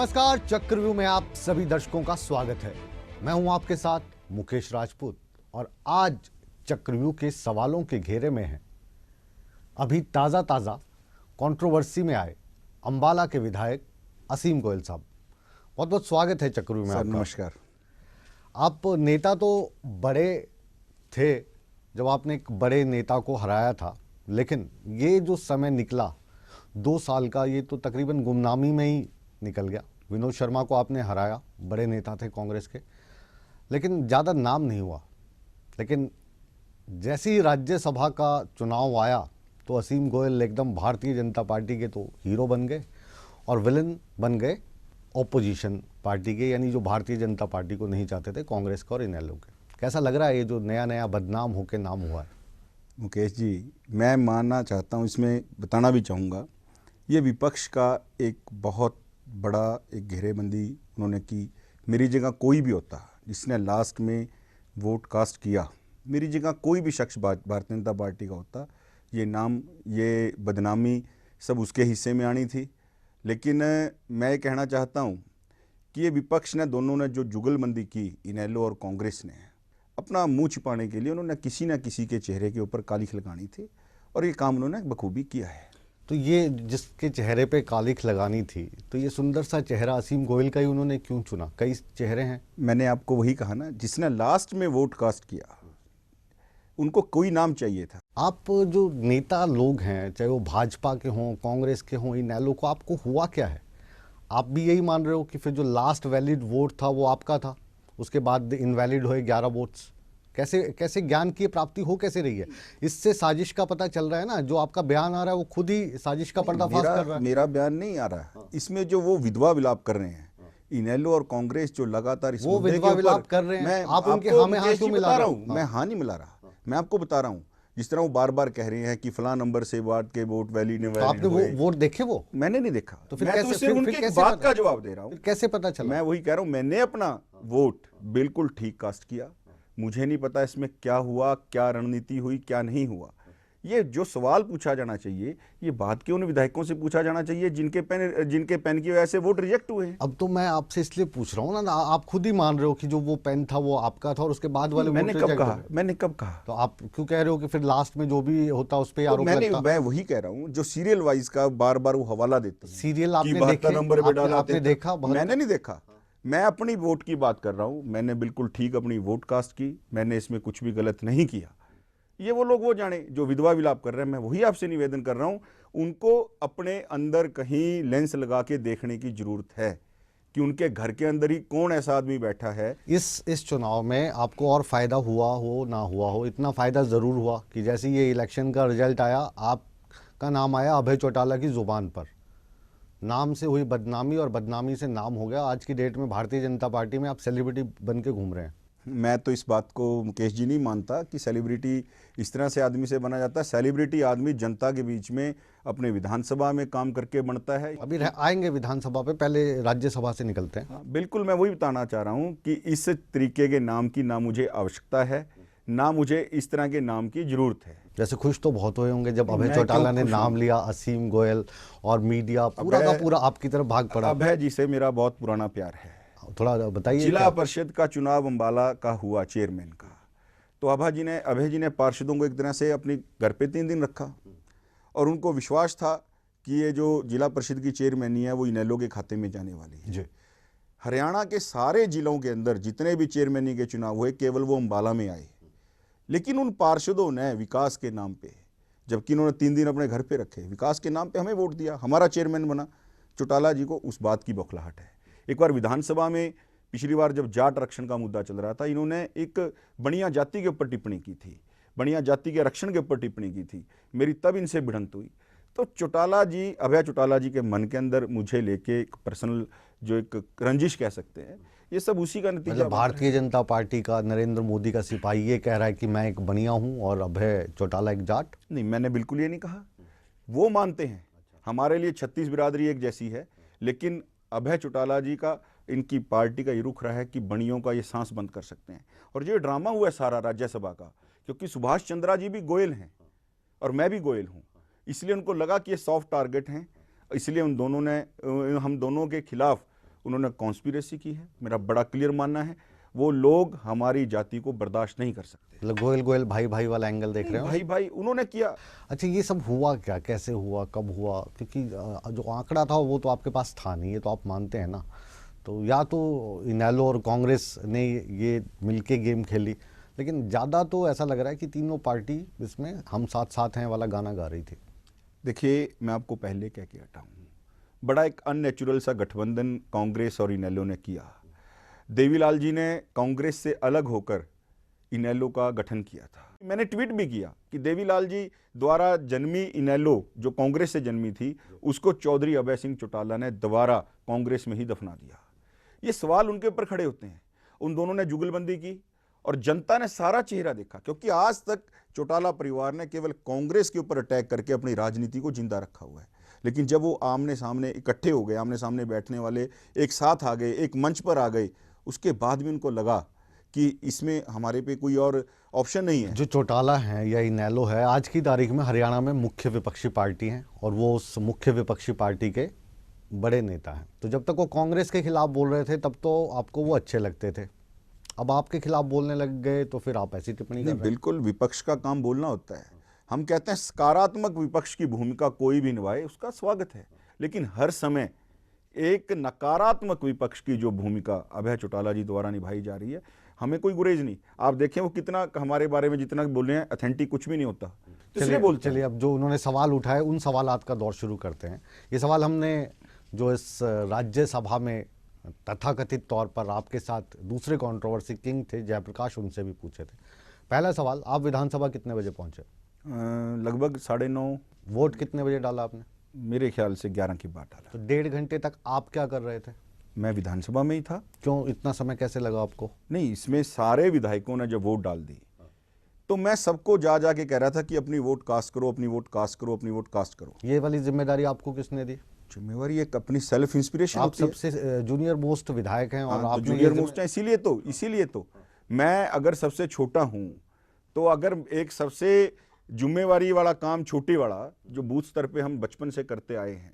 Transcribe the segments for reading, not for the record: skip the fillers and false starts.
नमस्कार, चक्रव्यूह में आप सभी दर्शकों का स्वागत है। मैं हूं आपके साथ मुकेश राजपूत और आज चक्रव्यूह के सवालों के घेरे में हैं अभी ताज़ा कंट्रोवर्सी में आए अंबाला के विधायक असीम गोयल साहब। बहुत बहुत स्वागत है चक्रव्यूह में आपका। नमस्कार। आप नेता तो बड़े थे जब आपने एक बड़े नेता को हराया था, लेकिन ये जो समय निकला 2 साल का, ये तो तकरीबन गुमनामी में ही निकल गया। विनोद शर्मा को आपने हराया, बड़े नेता थे कांग्रेस के, लेकिन ज़्यादा नाम नहीं हुआ। लेकिन जैसे ही राज्यसभा का चुनाव आया तो असीम गोयल एकदम भारतीय जनता पार्टी के तो हीरो बन गए और विलन बन गए ऑपोजिशन पार्टी के, यानी जो भारतीय जनता पार्टी को नहीं चाहते थे, कांग्रेस का और इनेलो के। कैसा लग रहा है ये जो नया नया बदनाम होकर नाम हुआ है? मुकेश जी, मैं मानना चाहता हूँ, इसमें बताना भी चाहूँगा, ये विपक्ष का एक बहुत बड़ा एक घेरेबंदी उन्होंने की। मेरी जगह कोई भी होता जिसने लास्ट में वोट कास्ट किया, मेरी जगह कोई भी शख्स भारतीय जनता पार्टी का होता, ये नाम, ये बदनामी सब उसके हिस्से में आनी थी। लेकिन मैं ये कहना चाहता हूँ कि ये विपक्ष ने, दोनों ने जो जुगलबंदी की, इनेलो और कांग्रेस ने, अपना मुंह छिपाने के लिए उन्होंने किसी न किसी के चेहरे के ऊपर कालिख लगानी थी और ये काम उन्होंने बखूबी किया है। तो ये जिसके चेहरे पे कालिख लगानी थी, तो ये सुंदर सा चेहरा असीम गोयल का ही उन्होंने क्यों चुना? कई चेहरे हैं। मैंने आपको वही कहा ना, जिसने लास्ट में वोट कास्ट किया उनको कोई नाम चाहिए था। आप जो नेता लोग हैं, चाहे वो भाजपा के हों, कांग्रेस के हों, इनेलो को, आपको हुआ क्या है? आप भी यही मान रहे हो कि फिर जो लास्ट वैलिड वोट था वो आपका था, उसके बाद इनवैलिड हुए 11 वोट्स? कैसे ज्ञान की प्राप्ति हो कैसे रही है? इससे साजिश का पता चल रहा है ना। जो आपका बयान आ रहा है वो खुद ही साजिश का पर्दाफाश कर रहा है। मेरा बयान नहीं आ रहा है। इसमें जो वो विधवा विलाप कर रहे हैं, इनेलो और कांग्रेस जो लगातार इस वो विधवा विलाप कर रहे हैं, आप उनके हाँ में हाँ क्यों मिला रहा हूं? मैं हाँ नहीं मिला रहा, मैं आपको बता रहा हूँ। जिस तरह वो बार बार कह रहे हैं कि फलां नंबर से बात के वोट वैलिड तो आपने वो वोट देखे? वो मैंने नहीं देखा। तो फिर मैं कैसे, तो सिर्फ उनकी बात का जवाब दे रहा हूँ। कैसे पता चला? मैं वही कह रहा हूँ, मैंने अपना वोट बिल्कुल ठीक कास्ट किया। मुझे नहीं पता इसमें क्या हुआ, क्या रणनीति हुई, क्या नहीं हुआ। ये जो सवाल पूछा जाना चाहिए, ये बात के उन विधायकों से पूछा जाना चाहिए जिनके पेन की वजह से वोट रिजेक्ट हुए हैं। अब तो मैं आपसे इसलिए पूछ रहा हूँ ना, आप खुद ही मान रहे हो कि जो वो पेन था वो आपका था और उसके बाद वाले मैंने कब कहा? तो आप क्यों कह रहे हो कि फिर लास्ट में जो भी होता उस पे आरोप लगता? मैं वही कह रहा हूँ, जो सीरियल वाइज का बार बार वो हवाला देते हैं। सीरियल आपने देखा? मैंने नहीं देखा। मैं अपनी वोट की बात कर रहा हूं। मैंने बिल्कुल ठीक अपनी वोट कास्ट की, मैंने इसमें कुछ भी गलत नहीं किया। ये वो लोग वो जाने जो विधवा विलाप कर रहे हैं। मैं वही आपसे निवेदन कर रहा हूं, उनको अपने अंदर कहीं लेंस लगा के देखने की जरूरत है कि उनके घर के अंदर ही कौन ऐसा आदमी बैठा है। इस चुनाव में आपको और फायदा हुआ हो ना हुआ हो, इतना फायदा जरूर हुआ कि जैसे ये इलेक्शन का रिजल्ट आया, आपका नाम आया अभय चौटाला की जुबान पर। नाम से हुई बदनामी और बदनामी से नाम हो गया। आज की डेट में भारतीय जनता पार्टी में आप सेलिब्रिटी बन के घूम रहे हैं। मैं तो इस बात को मुकेश जी नहीं मानता कि सेलिब्रिटी इस तरह से आदमी से बना जाता है। सेलिब्रिटी आदमी जनता के बीच में अपने विधानसभा में काम करके बनता है। अभी आएंगे विधानसभा पे, पहले राज्यसभा से निकलते हैं। बिल्कुल, मैं वही बताना चाह रहा हूँ कि इस तरीके के नाम की ना मुझे आवश्यकता है, ना मुझे इस तरह के नाम की जरूरत है। जैसे खुश तो बहुत हुए होंगे जब अभय चौटाला ने नाम लिया, असीम गोयल, और मीडिया पूरा का पूरा आपकी तरफ भाग पड़ा। अभय जी से मेरा बहुत पुराना प्यार है। थोड़ा बताइए। जिला परिषद का चुनाव अंबाला का हुआ, चेयरमैन का, तो अभय जी ने पार्षदों को एक तरह से अपने घर पे 3 दिन रखा और उनको विश्वास था कि ये जो जिला परिषद की चेयरमैनी है वो इनेलो के खाते में जाने वाली है जी। हरियाणा के सारे जिलों के अंदर जितने भी चेयरमैनी के चुनाव हुए, केवल वो अंबाला में आए। लेकिन उन पार्षदों ने विकास के नाम पे, जबकि उन्होंने 3 दिन अपने घर पे रखे, विकास के नाम पे हमें वोट दिया, हमारा चेयरमैन बना। चौटाला जी को उस बात की बौखलाहट है। एक बार विधानसभा में, पिछली बार जब जाट आरक्षण का मुद्दा चल रहा था, इन्होंने एक बनिया जाति के ऊपर टिप्पणी की थी, बनिया जाति के आरक्षण के ऊपर टिप्पणी की थी। मेरी तब इनसे भिड़ंत हुई। तो चौटाला जी, अभय चौटाला जी के मन के अंदर मुझे लेके एक पर्सनल जो एक रंजिश कह सकते हैं, ये सब उसी का नतीजा। मतलब भारतीय जनता पार्टी का, नरेंद्र मोदी का सिपाही ये कह रहा है कि मैं एक बनिया हूं और अभय चौटाला एक जाट? नहीं, मैंने बिल्कुल ये नहीं कहा। वो मानते हैं हमारे लिए 36 बिरादरी एक जैसी है, लेकिन अभय चौटाला जी का, इनकी पार्टी का ये रुख रहा है कि बनियों का ये सांस बंद कर सकते हैं। और जो ड्रामा हुआ है सारा राज्यसभा का, क्योंकि सुभाष चंद्रा जी भी गोयल हैं और मैं भी गोयल हूँ, इसलिए उनको लगा कि ये सॉफ्ट टारगेट हैं, इसलिए हम दोनों के खिलाफ उन्होंने कॉन्स्पिरेसी की है। मेरा बड़ा क्लियर मानना है, वो लोग हमारी जाति को बर्दाश्त नहीं कर सकते। मतलब गोयल गोयल भाई भाई वाला एंगल देख रहे हो? भाई भाई उन्होंने किया। अच्छा, ये सब हुआ क्या, कैसे हुआ, कब हुआ? क्योंकि जो आंकड़ा था वो तो आपके पास था नहीं, ये तो आप मानते हैं ना। तो या तो इनेलो और कांग्रेस ने ये मिलके गेम खेली, लेकिन ज़्यादा तो ऐसा लग रहा है कि तीनों पार्टी इसमें हम साथ साथ हैं वाला गाना गा रही थी। देखिए, मैं आपको पहले कह के हटा हूँ, बड़ा एक अननेचुरल सा गठबंधन कांग्रेस और इनेलो ने किया। देवीलाल जी ने कांग्रेस से अलग होकर इनेलो का गठन किया था। मैंने ट्वीट भी किया कि देवीलाल जी द्वारा जन्मी इनेलो जो कांग्रेस से जन्मी थी, उसको चौधरी अभय सिंह चौटाला ने दोबारा कांग्रेस में ही दफना दिया। ये सवाल उनके ऊपर खड़े होते हैं। उन दोनों ने जुगलबंदी की और जनता ने सारा चेहरा देखा, क्योंकि आज तक चौटाला परिवार ने केवल कांग्रेस के ऊपर अटैक करके अपनी राजनीति को जिंदा रखा हुआ है। लेकिन जब वो आमने सामने इकट्ठे हो गए, आमने सामने बैठने वाले एक साथ आ गए, एक मंच पर आ गए, उसके बाद भी उनको लगा कि इसमें हमारे पे कोई और ऑप्शन नहीं है। जो चौटाला हैं या इनेलो है, आज की तारीख में हरियाणा में मुख्य विपक्षी पार्टी हैं और वो उस मुख्य विपक्षी पार्टी के बड़े नेता हैं। तो जब तक वो कांग्रेस के खिलाफ बोल रहे थे तब तो आपको वो अच्छे लगते थे, अब आपके खिलाफ बोलने लग गए तो फिर आप ऐसी टिप्पणी कर रहे हैं। बिल्कुल, विपक्ष का काम बोलना होता है। हम कहते हैं सकारात्मक विपक्ष की भूमिका कोई भी निभाए उसका स्वागत है, लेकिन हर समय एक नकारात्मक विपक्ष की जो भूमिका अभय चौटाला जी द्वारा निभाई जा रही है, हमें कोई गुरेज नहीं। आप देखें वो कितना हमारे बारे में जितना बोल रहे हैं, ऑथेंटिक कुछ भी नहीं होता, इसलिए बोलते हैं। चलिए, अब जो उन्होंने सवाल उठाए उन सवालात का दौर शुरू करते हैं। ये सवाल हमने जो इस राज्यसभा में तथाकथित तौर पर आपके साथ दूसरे कंट्रोवर्सी किंग थे जयप्रकाश, उनसे भी पूछे थे। पहला सवाल, आप विधानसभा कितने बजे पहुंचे? लगभग 9:30। वोट कितने बजे डाला आपने? मेरे ख्याल से 11 की बात डाला। तो 1.5 घंटे तक आप क्या कर रहे थे? मैं विधानसभा में ही था। क्यों इतना समय कैसे लगा आपको? नहीं, इसमें सारे विधायकों ने जब वोट डाल दी तो मैं सबको जा के कह रहा था कि अपनी वोट कास्ट करो, अपनी वोट कास्ट करो, अपनी वोट कास्ट करो। ये वाली जिम्मेदारी आपको किसने दी? जिम्मेवारी एक अपनी सेल्फ इंस्पिरेशन आप होती है। सबसे जूनियर मोस्ट विधायक हैं और हाँ, आप तो जूनियर मोस्ट है, इसीलिए तो मैं अगर सबसे छोटा हूं, तो अगर एक सबसे जिम्मेवारी वाला काम छोटे वाला जो बूथ स्तर पे हम बचपन से करते आए हैं,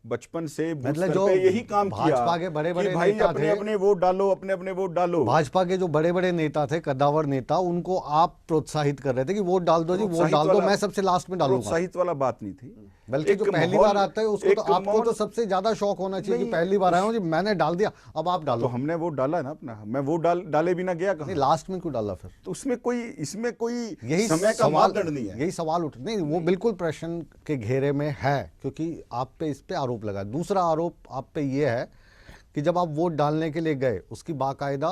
बचपन से बूथ मतलब स्तर जो पे यही काम किया भाजपा के बड़े-बड़े कि भाई नेता अपने थे, अपने वोट डालो, अपने अपने वोट डालो। भाजपा के जो बड़े बड़े नेता थे, कद्दावर नेता, उनको आप प्रोत्साहित कर रहे थे कि वोट डाल दो जी, वोट डाल दो, मैं सबसे लास्ट में डालूंगा। प्रोत्साहित वाला बात नहीं थी, बल्कि जो पहली बार आता है उसको तो आपको तो सबसे ज्यादा शौक होना चाहिए कि पहली बार आया हूं जी, मैंने डाल दिया, अब आप डालो। तो हमने वोट डाला ना अपना, मैं वोट डाले बिना गया कहाँ? नहीं, लास्ट में क्यों डाला फिर? तो उसमें कोई, इसमें कोई यही समय का मापदंड नहीं है। यही सवाल उठ नहीं, वो बिल्कुल प्रश्न के घेरे में है, क्योंकि आप पे इस पे आरोप लगा। दूसरा आरोप आप पे ये है कि जब आप वोट डालने के लिए गए, उसकी बाकायदा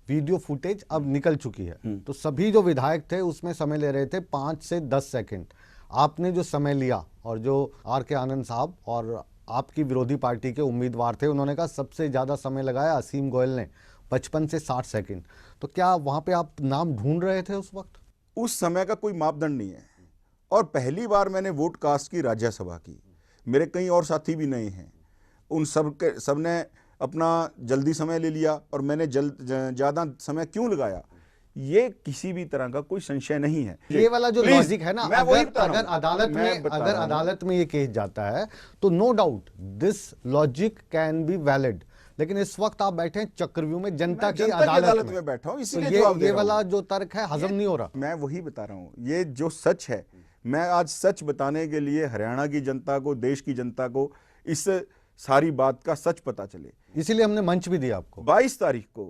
वीडियो फुटेज अब निकल चुकी है, तो सभी जो विधायक थे उसमें समय ले रहे थे 5 से 10 सेकंड। आपने जो समय लिया और जो आर के आनंद साहब और आपकी विरोधी पार्टी के उम्मीदवार थे, उन्होंने कहा सबसे ज़्यादा समय लगाया असीम गोयल ने, 55 से 60 सेकंड। तो क्या वहाँ पे आप नाम ढूंढ रहे थे उस वक्त? उस समय का कोई मापदंड नहीं है। और पहली बार मैंने वोट कास्ट की राज्यसभा की, मेरे कई और साथी भी नए हैं, उन सब ने अपना जल्दी समय ले लिया और मैंने ज़्यादा समय क्यों लगाया, ये किसी भी तरह का कोई संशय नहीं है। ये वाला जो लॉजिक है ना, अगर अगर अदालत में ये केस जाता है तो no doubt this logic can be valid, लेकिन इस वक्त आप बैठे हैं चक्रव्यूह में, जनता की अदालत में बैठा हूं, तो इसीलिए ये वाला जो तर्क है हजम नहीं हो रहा। मैं वही बता रहा हूं, ये जो सच है, मैं आज सच बताने के लिए हरियाणा की जनता को, देश की जनता को इस सारी बात का सच पता चले, इसीलिए हमने मंच भी दिया आपको। 22 तारीख को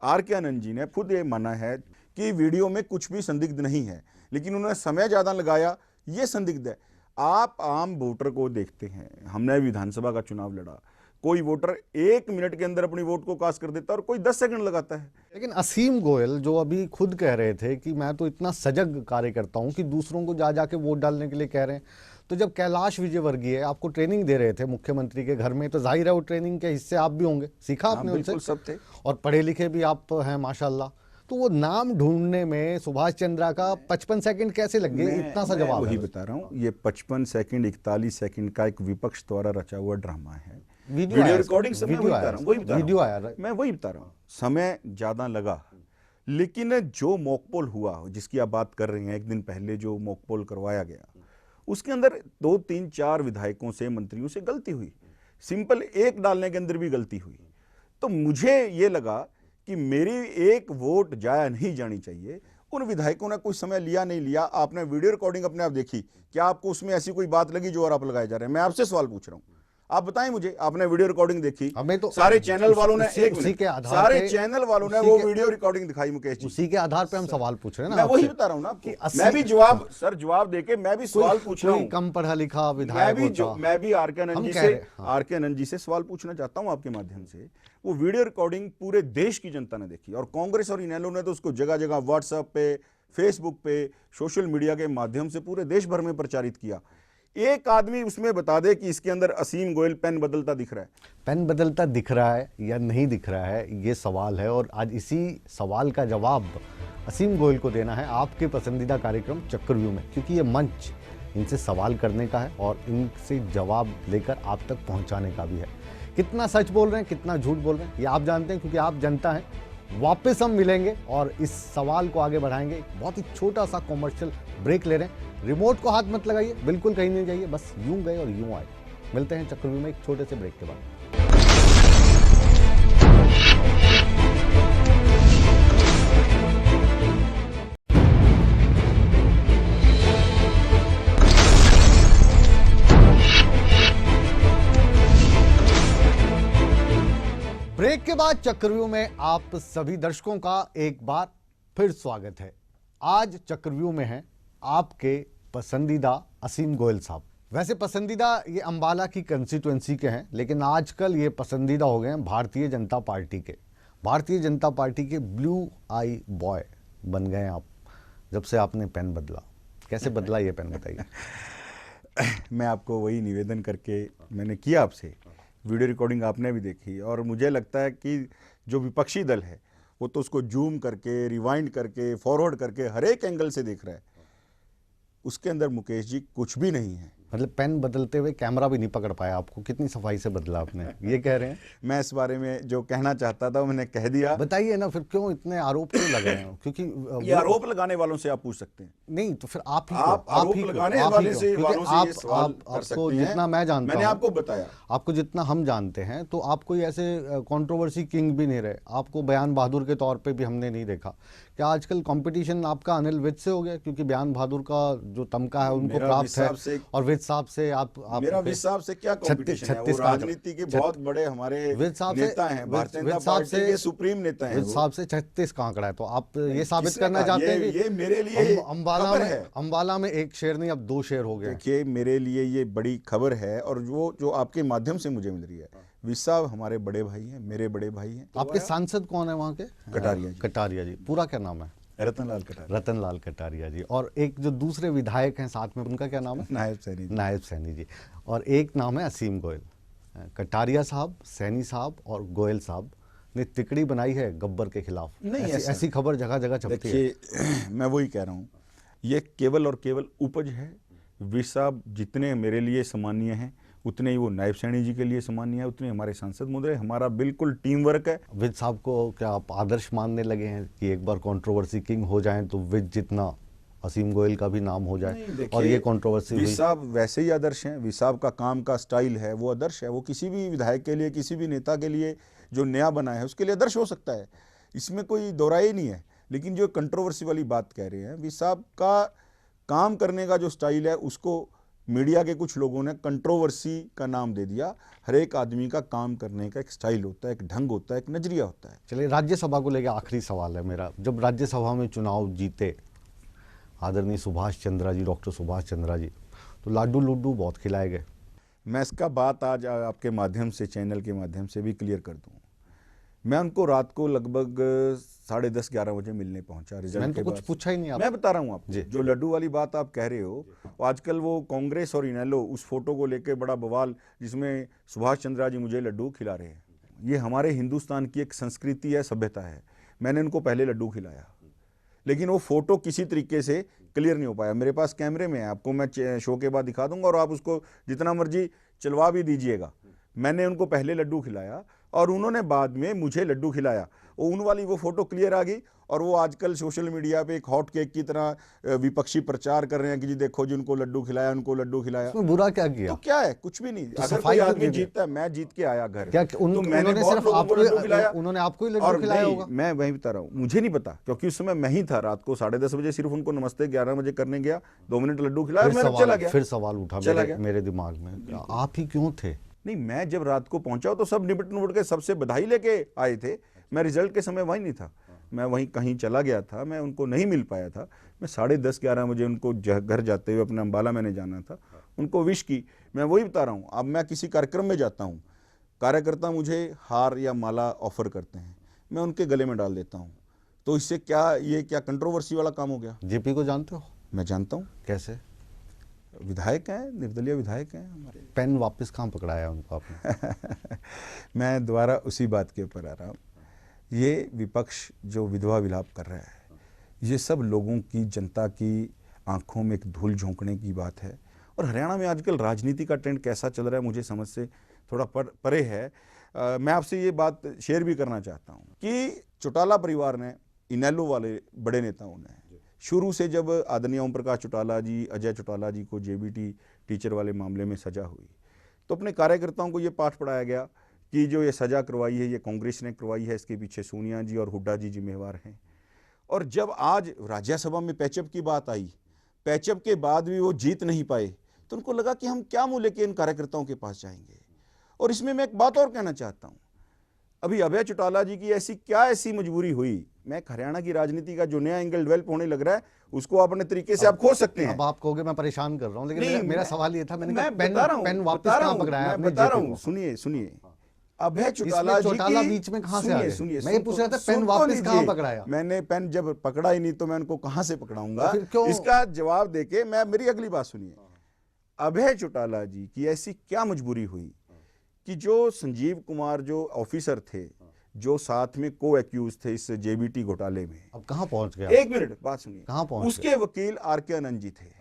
आर के आनंद जी ने खुद ये माना है कि वीडियो में कुछ भी संदिग्ध नहीं है, लेकिन उन्होंने समय ज्यादा लगाया, ये संदिग्ध है। आप आम वोटर को देखते हैं, हमने विधानसभा का चुनाव लड़ा, कोई वोटर 1 मिनट के अंदर अपनी वोट को कास्ट कर देता है और कोई 10 सेकंड लगाता है। लेकिन असीम गोयल जो अभी खुद कह रहे थे कि मैं तो इतना सजग कार्य करता हूं कि दूसरों को जा जाके वोट डालने के लिए कह रहे हैं, तो जब कैलाश विजयवर्गीय आपको ट्रेनिंग दे रहे थे मुख्यमंत्री के घर में, तो जाहिर है वो ट्रेनिंग के हिस्से आप भी होंगे, सीखा आपने उनसे, सब थे और पढ़े लिखे भी आप हैं माशाल्लाह। तो वो नाम ढूंढने में सुभाष चंद्रा का 55 सेकंड कैसे लग गए? इतना सा जवाब वही बता रहा हूँ, ये 55 सेकंड 41 सेकंड का एक विपक्ष द्वारा रचा हुआ ड्रामा है। वीडियो रिकॉर्डिंग से मैं वीडियो आया, मैं वही बता रहा हूँ, समय ज्यादा लगा, लेकिन जो मॉकपोल हुआ जिसकी आप बात कर रहे हैं, एक दिन पहले जो मॉकपोल करवाया गया, उसके अंदर 2, 3, 4 विधायकों से, मंत्रियों से गलती हुई, सिंपल एक डालने के अंदर भी गलती हुई। तो मुझे ये लगा कि मेरी एक वोट जाया नहीं जानी चाहिए। उन विधायकों ने कुछ समय लिया नहीं लिया, आपने वीडियो रिकॉर्डिंग अपने आप देखी, क्या आपको उसमें ऐसी कोई बात लगी जो आरोप लगाए जा रहे हैं? मैं आपसे सवाल पूछ रहा हूं, आप बताएं मुझे। आपने वीडियो रिकॉर्डिंग देखी? हमें तो सारे चैनल वालों ने उसी के आधार सारे पे चैनल वालों ने वो वीडियो रिकॉर्डिंग दिखाई मुकेश जी। उसी के आधार पे हम सवाल पूछ रहे हैं ना मैं वही आपसे बता रहा हूं ना कि आपको। मैं भी जवाब सर जवाब देके मैं भी सवाल पूछ रहा कोई हूं। कम पढ़ा लिखा विधायक होता। मैं भी आर के आनंद जी कह से रहे हैं, हाँ। सवाल पूछना चाहता हूं आपके माध्यम से। वो वीडियो रिकॉर्डिंग पूरे देश की जनता ने देखी और कांग्रेस और इनेलो ने तो उसको जगह जगह व्हाट्सएप पे, फेसबुक पे, सोशल मीडिया के माध्यम से पूरे देश भर में प्रचारित किया। एक आदमी उसमें बता दे कि इसके अंदर असीम गोयल पेन बदलता दिख रहा है। पेन बदलता दिख रहा है या नहीं दिख रहा है, ये सवाल है। और आज इसी सवाल का जवाब असीम गोयल को देना है आपके पसंदीदा कार्यक्रम चक्रव्यूह में, क्योंकि ये मंच इनसे सवाल करने का है और इनसे जवाब लेकर आप तक पहुंचाने का भी है। कितना सच बोल रहे हैं, कितना झूठ बोल रहे हैं, ये आप जानते हैं, क्योंकि आप जनता हैं। वापस हम मिलेंगे और इस सवाल को आगे बढ़ाएंगे। बहुत ही छोटा सा कॉमर्शियल ब्रेक ले रहे हैं। रिमोट को हाथ मत लगाइए, बिल्कुल कहीं नहीं जाइए, बस यूं गए और यूं आए। मिलते हैं चक्रव्यूह में एक छोटे से ब्रेक के बाद। ब्रेक के बाद चक्रव्यूह में आप सभी दर्शकों का एक बार फिर स्वागत है। आज चक्रव्यूह में हैं आपके पसंदीदा असीम गोयल साहब। वैसे पसंदीदा ये अंबाला की कंस्टिट्यूएंसी के हैं, लेकिन आजकल ये पसंदीदा हो गए हैं भारतीय जनता पार्टी के। भारतीय जनता पार्टी के ब्लू आई बॉय बन गए आप जब से आपने पेन बदला। कैसे बदला ये पेन बताइए। मैं आपको वही निवेदन करके मैंने किया आपसे, वीडियो रिकॉर्डिंग आपने भी देखी और मुझे लगता है कि जो विपक्षी दल है वो तो उसको जूम करके, रिवाइंड करके, फॉरवर्ड करके हर एक एंगल से देख रहा है। उसके अंदर मुकेश जी कुछ भी नहीं है। मतलब पेन बदलते हुए कैमरा भी नहीं पकड़ पाया आपको, कितनी सफाई से बदला आपने, ये कह रहे हैं। मैं इस बारे में जो कहना चाहता था वो मैंने कह दिया। बताइए ना फिर, क्यों इतने आरोप क्यों लग रहे हैं? क्योंकि ये आरोप लगाने वालों से आप पूछ सकते हैं। नहीं तो फिर आप ही आरोप लगाने वाले से वालों से ये सवाल कर सकते आपको हैं। जितना मैं जानता हूं, मैंने आपको बताया, आपको जितना हम जानते हैं, तो आप कोई ऐसे कंट्रोवर्सी किंग भी नहीं रहे। आपको बयान बहादुर के तौर पे भी हमने नहीं देखा। क्या आजकल कंपटीशन आपका अनिल विज से हो गया? क्योंकि बयान बहादुर का जो तमका है उनको प्राप्त है, और विज साहब से आप मेरा विज साहब से क्या कंपटीशन है? वो राजनीति के बहुत बड़े हमारे नेता हैं, भारतीय जनता पार्टी के सुप्रीम नेता हैं। विज साहब से 36 का आंकड़ा है। तो आप ये साबित करना चाहते हैं कि ये मेरे लिए अंबाला में एक शेर नहीं, अब 2 शेर हो गए। देखिए, मेरे लिए ये बड़ी खबर है और जो आपके माध्यम से मुझे मिल रही है। विज साहब हमारे बड़े भाई हैं, मेरे बड़े भाई हैं। आपके सांसद कौन है वहाँ के? कटारिया जी। कटारिया जी, पूरा क्या नाम है? रतनलाल कटारिया। रतनलाल कटारिया जी। और एक जो दूसरे विधायक हैं साथ में, उनका क्या नाम है? नायब सैनी। नायब सैनी जी। और एक नाम है असीम गोयल। कटारिया साहब, सैनी साहब और गोयल साहब ने तिकड़ी बनाई है गब्बर के खिलाफ। नहीं, ऐसी खबर जगह जगह छपती है। देखिए, मैं वही कह रहा हूँ, ये केवल और केवल उपज है। विज साहब जितने मेरे लिए सम्मानीय हैं, उतने ही वो नायब सैनी जी के लिए सम्मानीय है, उतने हमारे सांसद महोदय। हमारा बिल्कुल टीम वर्क है। विज साहब को क्या आप आदर्श मानने लगे हैं कि एक बार कंट्रोवर्सी किंग हो जाएं तो विज जितना असीम गोयल का भी नाम हो जाए? और ये कंट्रोवर्सी विज साहब वैसे ही आदर्श हैं। विज साहब का काम का स्टाइल है, वो आदर्श है। वो किसी भी विधायक के लिए, किसी भी नेता के लिए जो नया बना है उसके लिए आदर्श हो सकता है, इसमें कोई दोहराई नहीं है। लेकिन जो कंट्रोवर्सी वाली बात कह रहे हैं, विज साहब का काम करने का जो स्टाइल है उसको मीडिया के कुछ लोगों ने कंट्रोवर्सी का नाम दे दिया। हर एक आदमी का काम करने का एक स्टाइल होता है, एक ढंग होता है, एक नजरिया होता है। चलिए, राज्यसभा को लेकर आखिरी सवाल है मेरा। जब राज्यसभा में चुनाव जीते आदरणीय सुभाष चंद्रा जी, डॉक्टर सुभाष चंद्रा जी, तो लाडू लुड्डू बहुत खिलाए गए। मैं इसका बात आज आपके माध्यम से, चैनल के माध्यम से भी क्लियर कर दूं। मैं उनको रात को लगभग 10:30-11 बजे मिलने पहुंचा। रिजल्ट के तो कुछ पूछा ही नहीं आप। मैं बता रहा हूँ आपको, जो लड्डू वाली बात आप कह रहे हो, आजकल वो कांग्रेस और इनेलो उस फोटो को लेके बड़ा बवाल, जिसमें सुभाष चंद्रा जी मुझे लड्डू खिला रहे हैं। ये हमारे हिंदुस्तान की एक संस्कृति है, सभ्यता है। मैंने उनको पहले लड्डू खिलाया, लेकिन वो फोटो किसी तरीके से क्लियर नहीं हो पाया। मेरे पास कैमरे में है, आपको मैं शो के बाद दिखा दूंगा और आप उसको जितना मर्जी चलवा भी दीजिएगा। मैंने उनको पहले लड्डू खिलाया और उन्होंने बाद में मुझे लड्डू खिलाया। उन वाली वो फोटो क्लियर आ गई और वो आजकल सोशल मीडिया पे एक हॉट केक की तरह विपक्षी प्रचार कर रहे हैं कि जी देखो जी उनको लड्डू खिलाया, उनको लड्डू खिलाया। इसमें बुरा क्या किया? तो क्या है, कुछ भी नहीं। अगर सफाई कोई क्यों आदमी की? जीतता है, मैं जीत के आया घर, क्या तो मैंने उन्होंने बहुत सिर्फ लोगों को लड्डू खिलाया। उन्होंने आपको ही लड्डू और खिलाया नहीं, होगा? मैं वही बता रहा हूँ, मुझे नहीं पता, क्योंकि उस समय मैं ही था। रात को 10:30 बजे सिर्फ उनको नमस्ते 11 बजे करने गया, 2 मिनट लड्डू खिलाया और मैं चला गया। फिर सवाल उठा चला गया। मेरे दिमाग में, आप ही क्यों थे? नहीं, मैं जब रात को पहुंचा तो सब निपट के सबसे बधाई लेके आए थे। मैं रिजल्ट के समय वहीं नहीं था, मैं वहीं कहीं चला गया था, मैं उनको नहीं मिल पाया था। मैं 10:30-11 बजे उनको घर जाते हुए अपना अंबाला मैंने जाना था, उनको विश की। मैं वही बता रहा हूँ, अब मैं किसी कार्यक्रम में जाता हूँ, कार्यकर्ता मुझे हार या माला ऑफर करते हैं, मैं उनके गले में डाल देता हूँ। तो इससे क्या, ये क्या कंट्रोवर्सी वाला काम हो गया? जेपी को जानते हो? मैं जानता हूँ। कैसे? विधायक हैं, निर्दलीय विधायक हैं हमारे। पेन वापस कहाँ पकड़ाया उनको आपने? मैं दोबारा उसी बात के ऊपर आ रहा हूँ। ये विपक्ष जो विधवा विलाप कर रहा है, ये सब लोगों की, जनता की आंखों में एक धूल झोंकने की बात है। और हरियाणा में आजकल राजनीति का ट्रेंड कैसा चल रहा है मुझे समझ से थोड़ा परे है। मैं आपसे ये बात शेयर भी करना चाहता हूँ कि चौटाला परिवार ने, इनेलो वाले बड़े नेताओं ने, शुरू से जब आदरणीय ओम प्रकाश चौटाला जी, अजय चौटाला जी को जेबीटी टीचर वाले मामले में सजा हुई, तो अपने कार्यकर्ताओं को ये पाठ पढ़ाया गया कि जो ये सजा करवाई है ये कांग्रेस ने करवाई है, इसके पीछे सोनिया जी और हुड्डा जी जिम्मेवार हैं। और जब आज राज्यसभा में पैचअप की बात आई, पैचअप के बाद भी वो जीत नहीं पाए, तो उनको लगा कि हम क्या मुंह लेके इन कार्यकर्ताओं के पास जाएंगे। और इसमें मैं एक बात और कहना चाहता हूँ, अभी अभय चौटाला जी की ऐसी मजबूरी हुई। मैं हरियाणा की राजनीति का जो नया एंगल डेवलप होने लग रहा है, उसको अपने तरीके से आप खोज सकते हैं। अब आप कहोगे मैं परेशान कर रहा हूं, लेकिन मेरा सवाल ये था, मैंने कहा पेन वापस बता कहां पकड़ाया आपने? बता रहा हूं, सुनिए अभय चौटाला जी की, बीच में कहां से आ गए? सुनिए, मैं ये पूछ रहा था पेन वापस कहां पकड़ाया? मैंने पेन जब पकड़ा ही नहीं तो मैं उनको कहां से पकड़ाऊंगा? तो इसका जवाब देके मैं, मेरी अगली बात सुनिए। अभय चौटाला जी की ऐसी क्या मजबूरी हुई कि जो संजीव कुमार जो ऑफिसर थे, जो साथ में को एक्यूज थे इस जेबीटी घोटाले में, अब कहां पहुंच गया? एक मिनट बात सुनिए, कहां पहुंच उसके वकील आर.के. आनंद जी थे।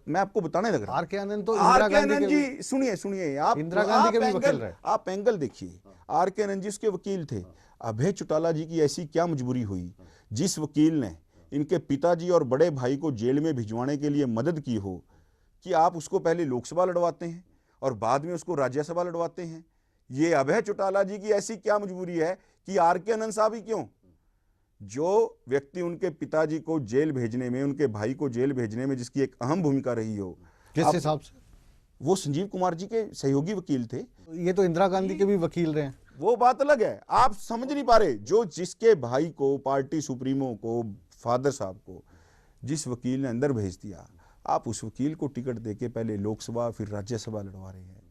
मैं आपको बताने लग रहा हूं। आर.के. आनंद तो इंदिरा गांधी जी, सुनिए आप, इंदिरा गांधी के भी वकील रहे। आप एंगल देखिए, आर.के. आनंद जी उसके वकील थे। अभय चौटाला जी की ऐसी क्या मजबूरी हुई जिस वकील ने इनके पिताजी और बड़े भाई को जेल में भिजवाने के लिए मदद की हो, कि आप उसको पहले लोकसभा लड़वाते हैं और बाद में उसको राज्यसभा लड़वाते हैं? ये अभय चौटाला जी की ऐसी क्या मजबूरी है कि आर.के. आनंद साहब ही क्यों, जो व्यक्ति उनके पिताजी को जेल भेजने में, उनके भाई को जेल भेजने में जिसकी एक अहम भूमिका रही हो, किस हिसाब से? वो संजीव कुमार जी के सहयोगी वकील थे। ये तो इंदिरा गांधी के भी वकील रहे हैं। वो बात अलग है, आप समझ नहीं पा रहे। जो जिसके भाई को, पार्टी सुप्रीमो को, फादर साहब को जिस वकील ने अंदर भेज दिया, आप उस वकील को टिकट देके पहले लोकसभा फिर राज्यसभा लड़वा रहे हैं।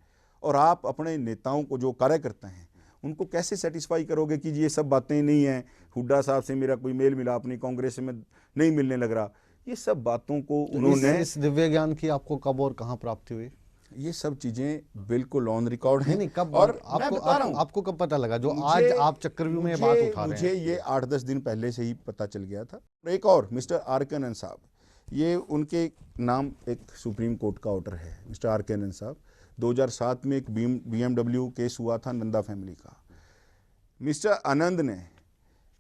और आप अपने नेताओं को, जो कार्यकर्ता हैं, उनको कैसे सेटिस्फाई करोगे कि ये सब बातें नहीं हैं, हुड्डा साहब से मेरा कोई मेल मिलाप नहीं, कांग्रेस में नहीं मिलने लग रहा, ये सब बातों को उन्होंने, इस दिव्य ज्ञान की आपको कब और कहां प्राप्ति हुई? ये सब चीजें बिल्कुल ऑन रिकॉर्ड हैं। नहीं, कब? और आपको कब पता लगा, जो आज आप चक्रव्यूह में ये बात उठा रहे हैं? मुझे ये 8-10 दिन पहले से ही पता चल गया था। एक और मिस्टर आर.के. आनंद साहब, ये उनके नाम एक सुप्रीम कोर्ट का ऑर्डर है। Mister R K. आनंद साहब, 2007 में एक BMW केस हुआ था नंदा फैमिली का। मिस्टर आनंद ने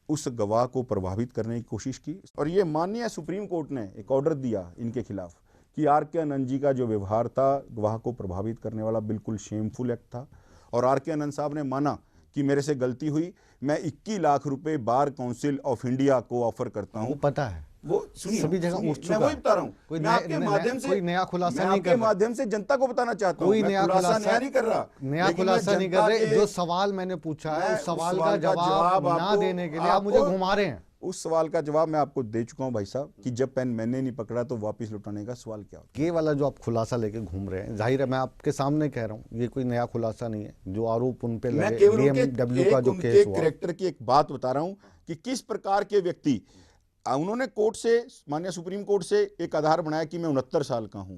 उस गवाह को प्रभावित करने की कोशिश की और ये माननीय सुप्रीम कोर्ट ने एक ऑर्डर दिया इनके खिलाफ कि आर.के. आनंद जी का जो व्यवहार था गवाह को प्रभावित करने वाला, बिल्कुल शेमफुल एक्ट था। और आर.के. आनंद साहब ने माना कि मेरे से गलती हुई, मैं 21 लाख रुपए बार काउंसिल ऑफ इंडिया को ऑफर करता हूं। वो पता है, वो सुनिए, सभी जगह उठ चुका मैं वही बता रहा हूं। कोई मैं आपके माध्यम से, कोई नया खुलासा नहीं कर आपके माध्यम से जनता को बताना चाहता हूं। कोई नया खुलासा नहीं कर रहा, नया खुलासा नहीं कर रहे। जो सवाल मैंने पूछा है उस सवाल का जवाब ना देने के लिए आप मुझे घुमा रहे हैं। उस सवाल का जवाब मैं आपको दे चुका हूं भाई साहब, कि जब पेन मैंने नहीं पकड़ा तो वापस लौटाने का सवाल क्या होता है? ये वाला जो आप खुलासा लेके घूम रहे हैं, जाहिर है मैं आपके सामने कह रहा हूँ, ये कोई नया खुलासा नहीं है। जो आरोप उन पे लगे, BMW का जो केस हुआ, कैरेक्टर की एक बात बता रहा हूं कि किस प्रकार के व्यक्ति, उन्होंने कोर्ट से, माननीय सुप्रीम कोर्ट से एक आधार बनाया कि मैं 69 साल का हूं।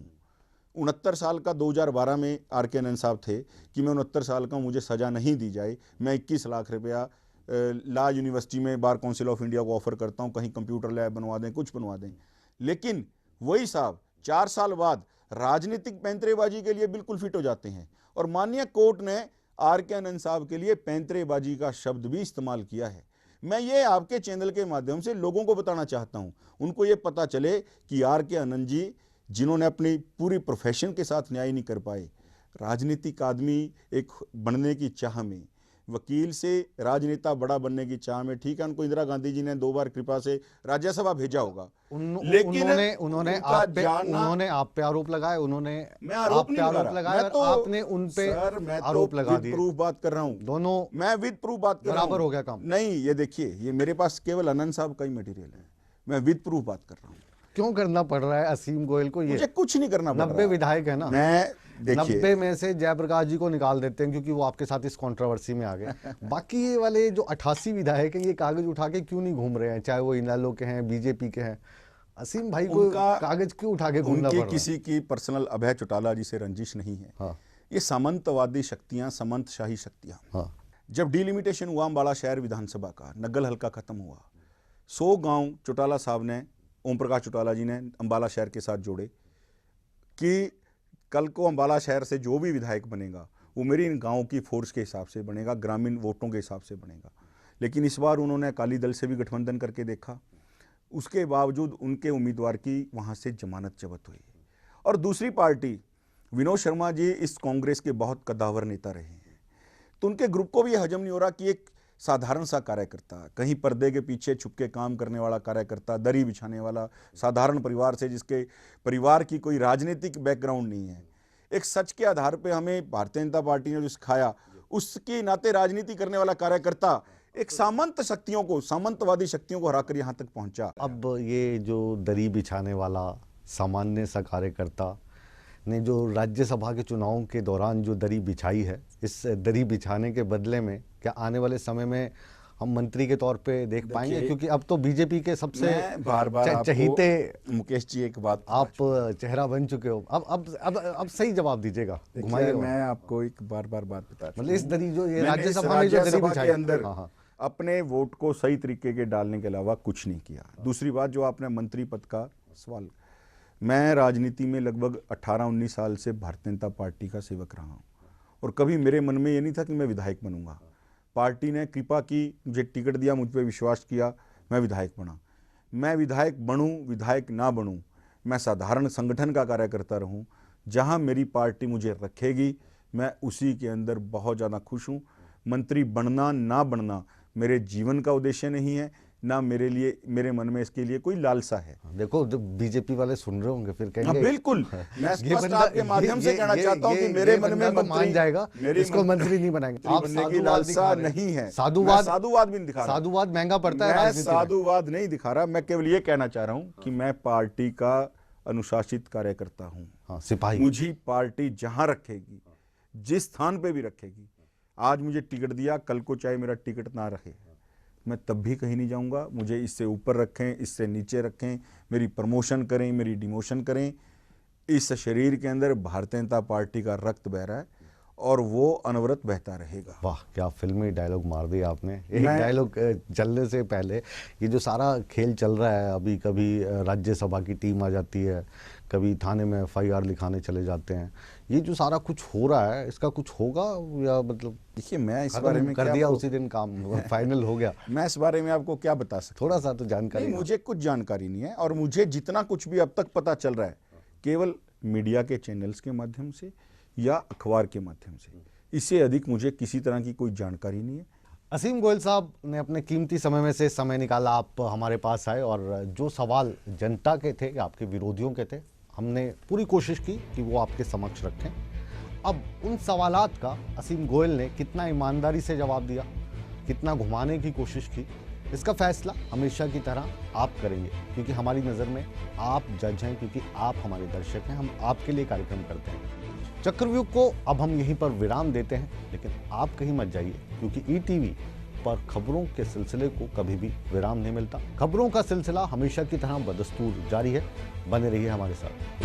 69 साल का 2012 में आर.के. आनंद साहब थे कि मैं 69 साल का हूं, मुझे सजा नहीं दी जाए, मैं 21 लाख रुपया लॉ यूनिवर्सिटी में बार काउंसिल ऑफ इंडिया को ऑफर करता हूं, कहीं कंप्यूटर लैब बनवा दें, कुछ बनवा दें। लेकिन वही साहब 4 साल बाद राजनीतिक पैंतरेबाजी के लिए बिल्कुल फिट हो जाते हैं। और माननीय कोर्ट ने आर.के. आनंद साहब के लिए पैंतरेबाजी का शब्द भी इस्तेमाल किया है। मैं ये आपके चैनल के माध्यम से लोगों को बताना चाहता हूं, उनको ये पता चले कि आर के आनंद जी, जिन्होंने अपनी पूरी प्रोफेशन के साथ न्याय नहीं कर पाए, राजनीतिक आदमी एक बनने की चाह में, वकील से राजनेता बड़ा बनने की चाह में, ठीक है, उनको इंदिरा गांधी जी ने 2 बार कृपा से राज्यसभा भेजा होगा, लेकिन उन्होंने आप पे आरोप लगाए, उन्होंने मैं आरोप नहीं लगा रहा, मैं तो आपने उन पे आरोप लगा दिए। प्रूफ बात कर रहा हूं, दोनों मैं विद प्रूफ बात कर रहा हूं। बराबर हो गया काम? नहीं, ये देखिए, ये मेरे पास केवल आनंद साहब का ही मटेरियल है, मैं विद प्रूफ बात कर रहा हूं। क्यों करना पड़ रहा है असीम गोयल को ये? मुझे कुछ नहीं करना पड़ रहा। 90 विधायक है ना, मैं देखिए 90 में से जयप्रकाश जी को निकाल देते हैं क्योंकि वो आपके साथ इस कंट्रोवर्सी में आ गए। बाकी ये वाले जो 88 विधायक हैं, ये कागज उठा के क्यों नहीं घूम रहे हैं? चाहे वो इनेलो के हैं, बीजेपी के हैं, असीम भाई को कागज क्यों उठा के घूमना पड़ रहा है? किसी की पर्सनल अभय चौटाला जी से रंजिश नहीं है। हाँ। ये सामंतवादी शक्तियां, सामंतशाही शक्तियां। हाँ। जब डिलिमिटेशन हुआ अम्बाला शहर विधानसभा का, नग्गल हल्का खत्म हुआ, 100 गांव चौटाला साहब ने, ओम प्रकाश चौटाला जी ने अम्बाला शहर के साथ जोड़े कि कल को अम्बाला शहर से जो भी विधायक बनेगा वो मेरी इन गाँव की फोर्स के हिसाब से बनेगा, ग्रामीण वोटों के हिसाब से बनेगा। लेकिन इस बार उन्होंने अकाली दल से भी गठबंधन करके देखा, उसके बावजूद उनके उम्मीदवार की वहाँ से जमानत जब्त हुई। और दूसरी पार्टी, विनोद शर्मा जी इस कांग्रेस के बहुत कद्दावर नेता रहे हैं, तो उनके ग्रुप को भी यह हजम नहीं हो रहा कि एक साधारण सा कार्यकर्ता, कहीं पर्दे के पीछे छुप के काम करने वाला कार्यकर्ता, दरी बिछाने वाला, साधारण परिवार से, जिसके परिवार की कोई राजनीतिक बैकग्राउंड नहीं है, एक सच के आधार पे हमें भारतीय जनता पार्टी ने जो सिखाया, उसके नाते राजनीति करने वाला कार्यकर्ता एक सामंत शक्तियों को, सामंतवादी शक्तियों को हराकर यहाँ तक पहुंचा। अब ये जो दरी बिछाने वाला सामान्य सा कार्यकर्ता ने जो राज्यसभा के चुनावों के दौरान जो दरी बिछाई है, इस दरी बिछाने के बदले में क्या आने वाले समय में हम मंत्री के तौर पे देख पाएंगे? क्योंकि अब तो बीजेपी के सबसे बार चहीते मुकेश जी एक बात आप चेहरा बन चुके हो। अब सही जवाब दीजिएगा, घुमाइएगा। मैं आपको एक बार बात बता, मतलब इस दरी जो ये राज्यसभा में जो दरी बिछाई अंदर अपने वोट को सही तरीके के डालने के अलावा कुछ नहीं किया। दूसरी बात, जो आपने मंत्री पद का सवाल, मैं राजनीति में लगभग 18-19 साल से भारतीय जनता पार्टी का सेवक रहा हूँ और कभी मेरे मन में ये नहीं था कि मैं विधायक बनूंगा। पार्टी ने कृपा की, मुझे टिकट दिया, मुझ पर विश्वास किया, मैं विधायक बना। मैं विधायक बनूं, विधायक ना बनूं, मैं साधारण संगठन का कार्यकर्ता रहूं, जहां मेरी पार्टी मुझे रखेगी, मैं उसी के अंदर बहुत ज़्यादा खुश हूं। मंत्री बनना ना बनना मेरे जीवन का उद्देश्य नहीं है, ना मेरे लिए, मेरे मन में इसके लिए कोई लालसा है। देखो, जब बीजेपी वाले सुन रहे होंगे फिर कहेंगे, बिल्कुल, मैं स्पष्ट आपके माध्यम से कहना चाहता हूं कि मेरे मन में मंत्री मान जाएगा, इसको मंत्री नहीं बनाएंगे। आप बनने की लालसा नहीं है। साधुवाद भी नहीं दिखा रहा, साधुवाद महंगा पड़ता है। मैं साधुवाद नहीं दिखा रहा, मैं केवल ये कहना चाह रहा हूं कि मैं पार्टी का अनुशासित कार्यकर्ता हूं। हाँ, सिपाही। मुझे पार्टी जहां रखेगी, जिस स्थान पे भी रखेगी, आज मुझे टिकट दिया, कल को चाहे मेरा टिकट ना रहे, मैं तब भी कहीं नहीं जाऊंगा। मुझे इससे ऊपर रखें, इससे नीचे रखें, मेरी प्रमोशन करें, मेरी डिमोशन करें, इस शरीर के अंदर भारतीय जनता पार्टी का रक्त बह रहा है और वो अनवरत बहता रहेगा। वाह, क्या फिल्मी डायलॉग मार दिया आपने। एक डायलॉग चलने से पहले, ये जो सारा खेल चल रहा है अभी, कभी राज्यसभा की टीम आ जाती है, कभी थाने में FIR लिखाने चले जाते हैं, ये जो सारा कुछ हो रहा है, इसका कुछ होगा या मतलब? देखिए, मैं इस बारे में कर दिया उसी दिन काम फाइनल हो गया। मैं इस बारे में आपको क्या बता सकता, थोड़ा सा तो जानकारी। मुझे कुछ जानकारी नहीं है और मुझे जितना कुछ भी अब तक पता चल रहा है केवल मीडिया के चैनल्स के माध्यम से या अखबार के माध्यम से, इससे अधिक मुझे किसी तरह की कोई जानकारी नहीं है। असीम गोयल साहब ने अपने कीमती समय में से समय निकाला, आप हमारे पास आए और जो सवाल जनता के थे, आपके विरोधियों के थे, हमने पूरी कोशिश की कि वो आपके समक्ष रखें। अब उन सवालात का असीम गोयल ने कितना ईमानदारी से जवाब दिया, कितना घुमाने की कोशिश की, इसका फैसला हमेशा की तरह आप करेंगे, क्योंकि हमारी नज़र में आप जज हैं, क्योंकि आप हमारे दर्शक हैं, हम आपके लिए कार्यक्रम करते हैं। चक्रव्यूह को अब हम यहीं पर विराम देते हैं, लेकिन आप कहीं मत जाइए, क्योंकि ETV पर खबरों के सिलसिले को कभी भी विराम नहीं मिलता। खबरों का सिलसिला हमेशा की तरह बदस्तूर जारी है, बने रहिए हमारे साथ।